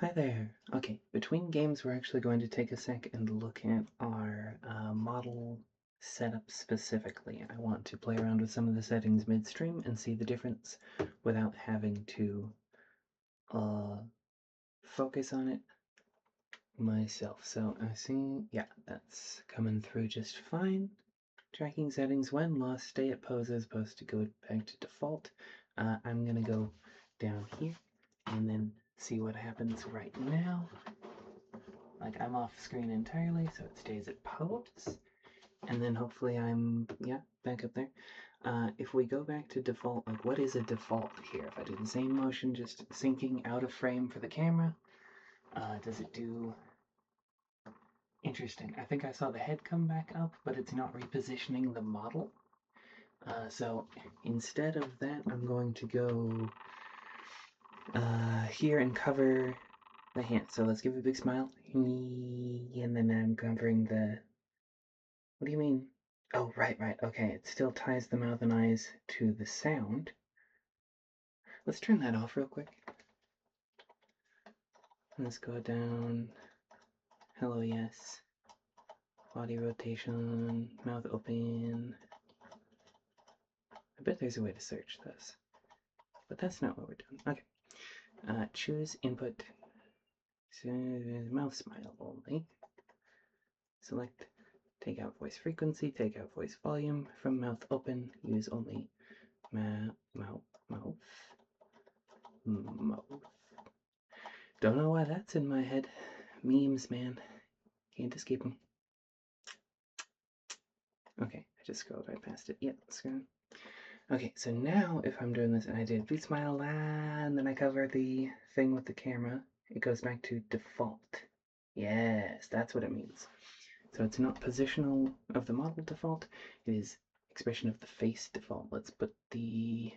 Hi there. Okay, between games, we're actually going to take a sec and look at our model setup specifically. I want to play around with some of the settings midstream and see the difference without having to focus on it myself. So I see, yeah, that's coming through just fine. Tracking settings, when lost, stay at pose as opposed to go back to default. I'm gonna go down here and then see what happens right now. Like I'm off screen entirely, so it stays at pose. And then hopefully I'm, yeah, back up there. If we go back to default, like what is a default here? If I do the same motion, just syncing out of frame for the camera, does it do... Interesting. I think I saw the head come back up, but it's not repositioning the model. So instead of that, I'm going to go here and cover the hand. So let's give it a big smile. And then I'm covering the... What do you mean? Oh, right. Okay, it still ties the mouth and eyes to the sound. Let's turn that off real quick. Let's go down. Hello, yes. Body rotation, mouth open. I bet there's a way to search this, but that's not what we're doing. Okay. Choose input. Mouth smile only. Select take out voice frequency, take out voice volume. From mouth open, use only mouth. Don't know why that's in my head. Memes, man. Can't escape them. Okay, I just scrolled right past it. Yep, scroll. Okay, so now if I'm doing this and I did please smile and then I cover the thing with the camera, it goes back to default. Yes, that's what it means. So it's not positional of the model default, it is expression of the face default. Let's put the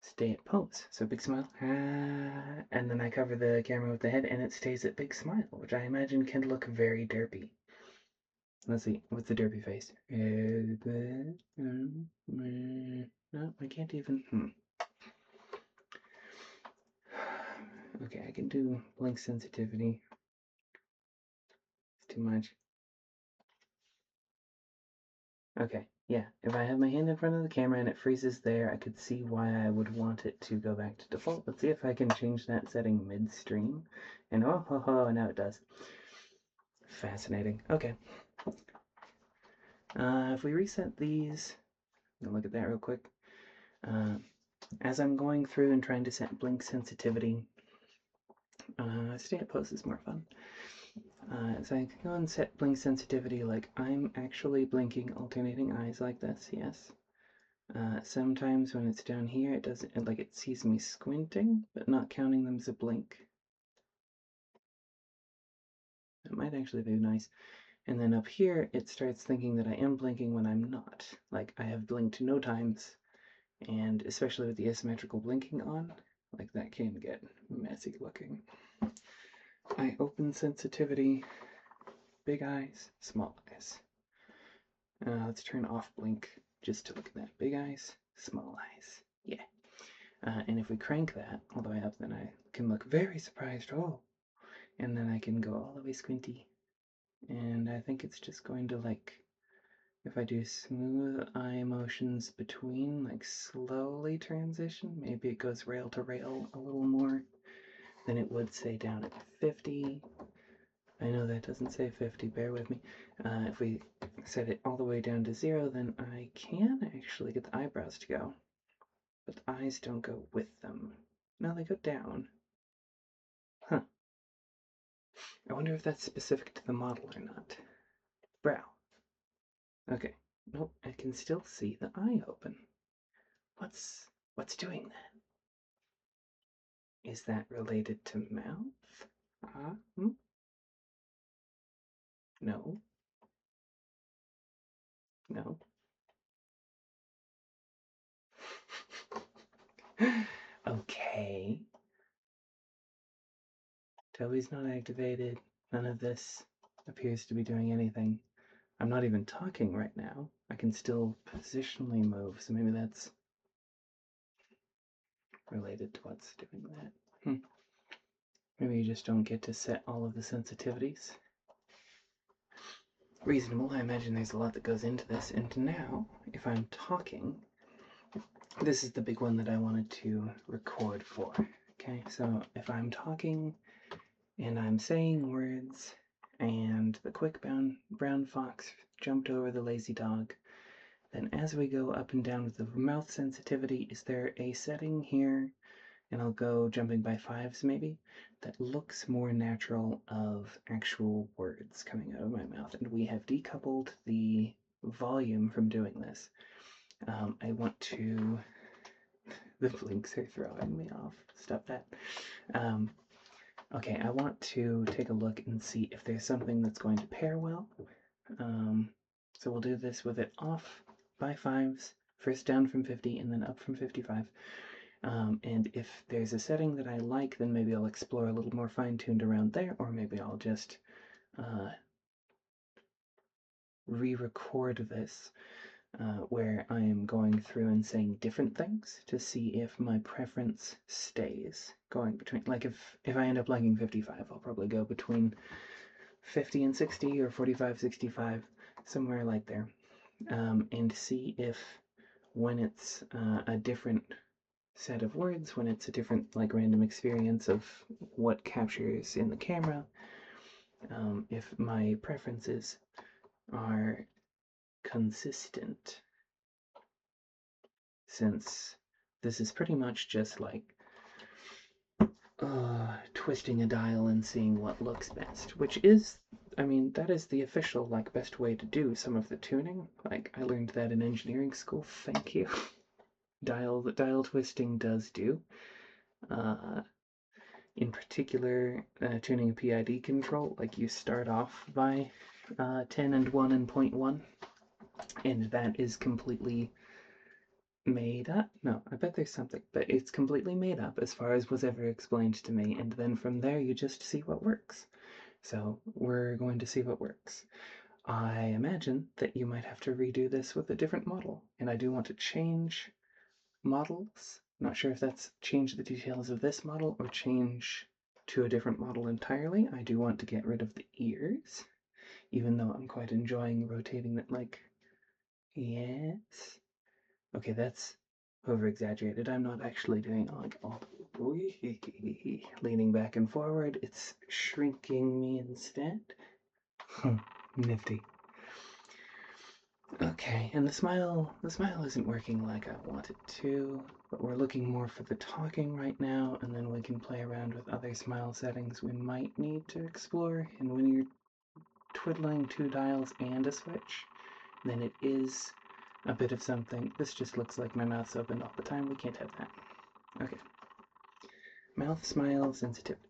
stay at pose. So big smile, and then I cover the camera with the head and it stays at big smile, which I imagine can look very derpy. Let's see, what's the derpy face? No, I can't even. Okay, I can do blink sensitivity. It's too much. Okay, yeah, if I have my hand in front of the camera and it freezes there, I could see why I would want it to go back to default. Let's see if I can change that setting midstream. And oh, now it does. Fascinating. Okay. If we reset these, I'll look at that real quick. As I'm going through and trying to set blink sensitivity, stay at pose is more fun. So I can go and set blink sensitivity like I'm actually blinking alternating eyes like this, yes. Sometimes when it's down here, it doesn't, like it sees me squinting, but not counting them as a blink. That might actually be nice. And then up here, it starts thinking that I am blinking when I'm not. Like I have blinked no times, and especially with the asymmetrical blinking on, like that can get messy looking. I open sensitivity, big eyes, small eyes. Let's turn off blink just to look at that. Big eyes, small eyes. Yeah. And if we crank that all the way up, then I can look very surprised. Oh. And then I can go all the way squinty. And I think it's just going to, like, if I do smooth eye motions between, like slowly transition, maybe it goes rail to rail a little more than it would say down at 50. I know that doesn't say 50, bear with me. If we set it all the way down to 0, then I can actually get the eyebrows to go. But the eyes don't go with them. No, they go down. Huh. I wonder if that's specific to the model or not. Brow. Okay. Nope, I can still see the eye open. What's doing that? Is that related to mouth? No. No. Okay. Toby's not activated. None of this appears to be doing anything. I'm not even talking right now. I can still positionally move, so maybe that's related to what's doing that. Maybe you just don't get to set all of the sensitivities. Reasonable. I imagine there's a lot that goes into this. And now, if I'm talking, this is the big one that I wanted to record for. Okay, so if I'm talking and I'm saying words and the quick brown fox jumped over the lazy dog, then as we go up and down with the mouth sensitivity, is there a setting here, and I'll go jumping by fives maybe, that looks more natural of actual words coming out of my mouth? And we have decoupled the volume from doing this. I want to... The blinks are throwing me off. Stop that. Okay, I want to take a look and see if there's something that's going to pair well. So we'll do this with it off by fives, first down from 50 and then up from 55. And if there's a setting that I like, then maybe I'll explore a little more fine-tuned around there, or maybe I'll just re-record this where I am going through and saying different things to see if my preference stays going between, like if I end up liking 55, I'll probably go between 50 and 60 or 45, 65, somewhere like there, and see if when it's a different set of words, when it's a different like random experience of what captures in the camera, if my preferences are consistent, since this is pretty much just like twisting a dial and seeing what looks best, which is, I mean, that is the official like best way to do some of the tuning. Like I learned that in engineering school. Thank you. Dial twisting does do. In particular, tuning a PID control, like you start off by 10 and 1 and 0.1, and that is completely made up. No, I bet there's something, but it's completely made up as far as was ever explained to me, and then from there you just see what works. So we're going to see what works. I imagine that you might have to redo this with a different model, and I do want to change models. Not sure if that's change the details of this model or change to a different model entirely. I do want to get rid of the ears, even though I'm quite enjoying rotating that, like, yes. Okay, that's over-exaggerated. I'm not actually doing like all leaning back and forward. It's shrinking me instead. Nifty. Okay, and the smile isn't working like I want it to, but we're looking more for the talking right now, and then we can play around with other smile settings we might need to explore. And when you're twiddling two dials and a switch, then it is a bit of something. This just looks like my mouth's open all the time. We can't have that. Okay. Mouth, smile, sensitivity.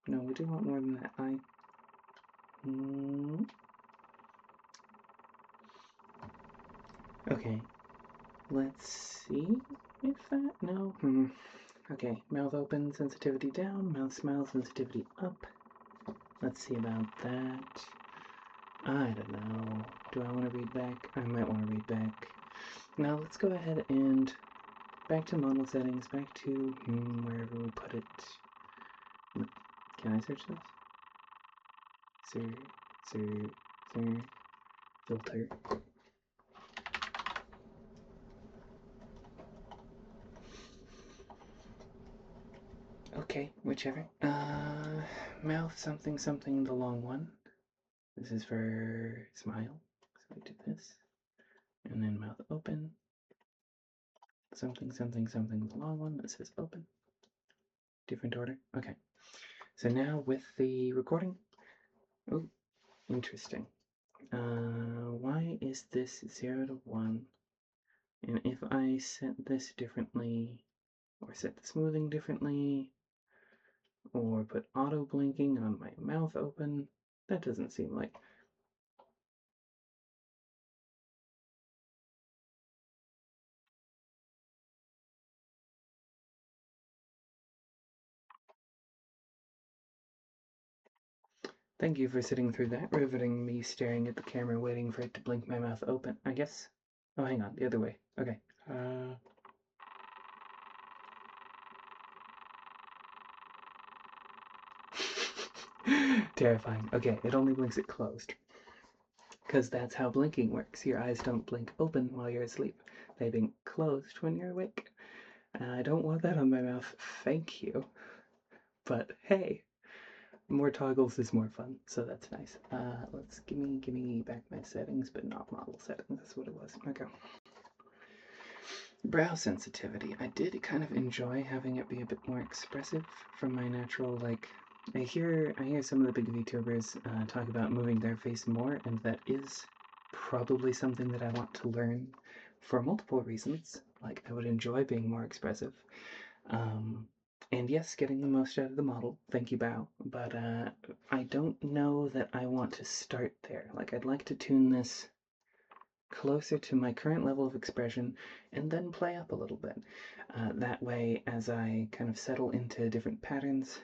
No, we do want more than that. Okay. Let's see if that. No. Okay. Mouth open, sensitivity down. Mouth smile, sensitivity up. Let's see about that. I don't know. Do I want to read back? I might want to read back. Now let's go ahead and back to model settings, back to wherever we put it. Can I search this? Filter. Okay, whichever. Mouth something something, the long one. This is for smile. So we do this. And then mouth open. Something something something, the long one that says open. Different order. Okay. So now with the recording. Oh, interesting. Why is this 0 to 1? And if I set this differently, or set the smoothing differently, or put auto blinking on my mouth open, that doesn't seem like... Thank you for sitting through that, riveting me staring at the camera waiting for it to blink my mouth open. I guess Oh, hang on, the other way. Okay. Terrifying. Okay, it only blinks it closed. Because that's how blinking works. Your eyes don't blink open while you're asleep. They blink closed when you're awake. And I don't want that on my mouth, thank you. But hey, more toggles is more fun, so that's nice. Let's give me back my settings, but not model settings. That's what it was. Okay. Brow sensitivity. I did kind of enjoy having it be a bit more expressive from my natural, like, I hear some of the big VTubers talk about moving their face more, and that is probably something that I want to learn for multiple reasons. Like, I would enjoy being more expressive. And yes, getting the most out of the model, thank you, Bow, but I don't know that I want to start there. Like, I'd like to tune this closer to my current level of expression and then play up a little bit. That way, as I kind of settle into different patterns,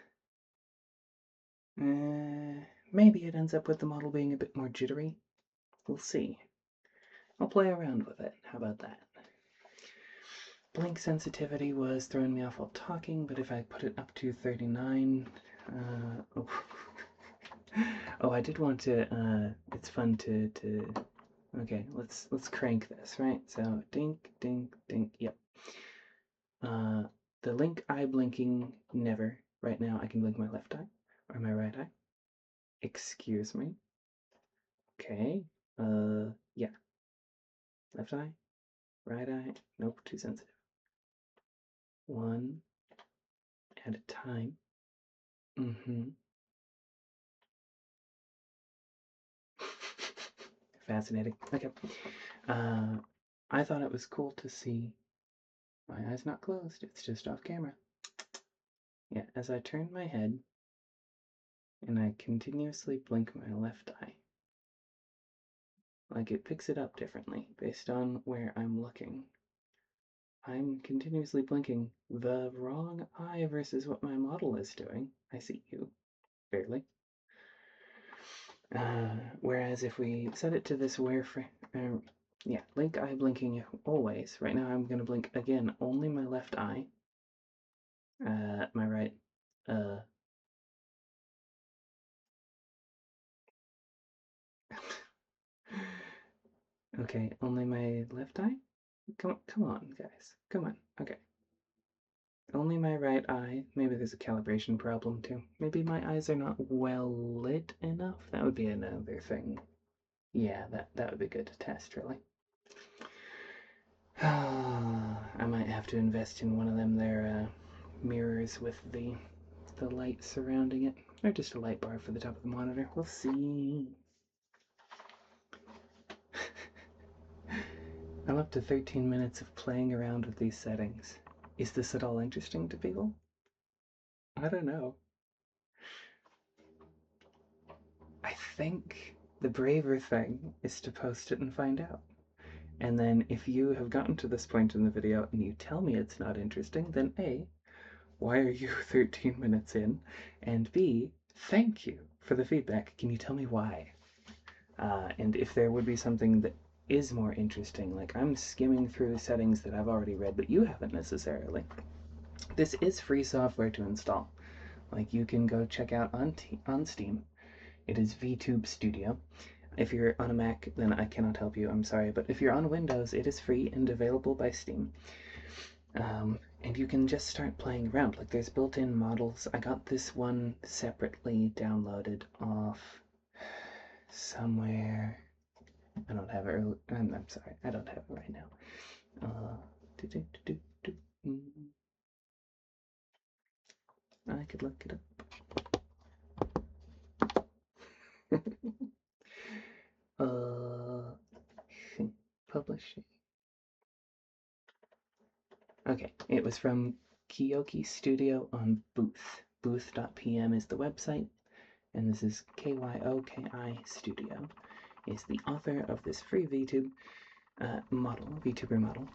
maybe it ends up with the model being a bit more jittery. We'll see. I'll play around with it. How about that? Blink sensitivity was throwing me off while talking, but if I put it up to 39, oh, I did want to, it's fun to, okay, let's crank this, right? So, dink, dink, dink, yep. The link eye blinking, never. Right now, I can blink my left eye, or my right eye. Excuse me. Okay, yeah. Left eye, right eye, nope, too sensitive. One at a time. Fascinating. Okay. I thought it was cool to see my eyes not closed. It's just off camera. Yeah, as I turn my head and I continuously blink my left eye, like it picks it up differently based on where I'm looking. I'm continuously blinking the wrong eye versus what my model is doing. I see you, barely. Whereas if we set it to this wireframe, yeah, link eye blinking always. Right now I'm going to blink again only my left eye. My right, okay, only my left eye? Come on, guys. Come on. Okay. Only my right eye. Maybe there's a calibration problem too. Maybe my eyes are not well lit enough. That would be another thing. Yeah, that would be good to test, really. I might have to invest in one of them there mirrors with the light surrounding it, or just a light bar for the top of the monitor. We'll see. I'm up to 13 minutes of playing around with these settings. Is this at all interesting to people? I don't know. I think the braver thing is to post it and find out. And then if you have gotten to this point in the video and you tell me it's not interesting, then A, why are you 13 minutes in? And B, thank you for the feedback. Can you tell me why? And if there would be something that is more interesting, like I'm skimming through settings that I've already read, but you haven't necessarily. This is free software to install. Like you can go check out on Steam. It is VTube Studio. If you're on a Mac, then I cannot help you, I'm sorry, but if you're on Windows, it is free and available by Steam. And you can just start playing around. Like there's built-in models. I got this one separately downloaded off somewhere. I don't have it. I'm sorry, I don't have it right now. I could look it up. Publishing. Okay, it was from Kiyoki Studio on Booth. Booth.pm is the website, and this is KYOKI Studio, is the author of this free VTube VTuber model.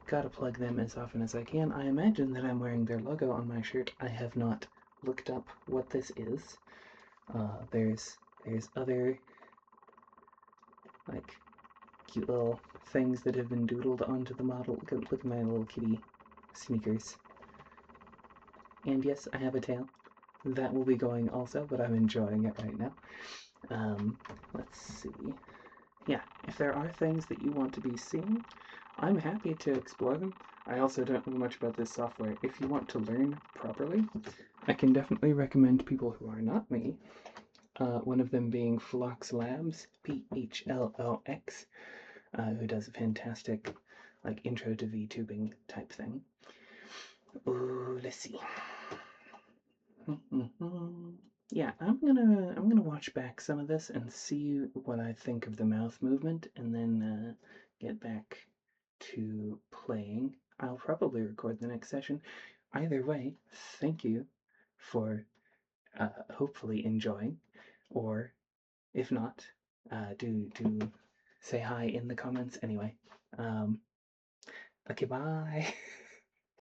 Gotta plug them as often as I can. I imagine that I'm wearing their logo on my shirt. I have not looked up what this is. There's other like cute little things that have been doodled onto the model. Look at my little kitty sneakers. And yes, I have a tail. That will be going also, but I'm enjoying it right now. Let's see. Yeah, if there are things that you want to be seen, I'm happy to explore them. I also don't know much about this software. If you want to learn properly, I can definitely recommend people who are not me. One of them being Phlox Labs, Phlox, who does a fantastic, like, intro to VTubing type thing. Ooh, let's see. Yeah, I'm gonna watch back some of this and see what I think of the mouth movement, and then get back to playing. I'll probably record the next session. Either way, thank you for hopefully enjoying, or if not, do say hi in the comments anyway. Okay, bye.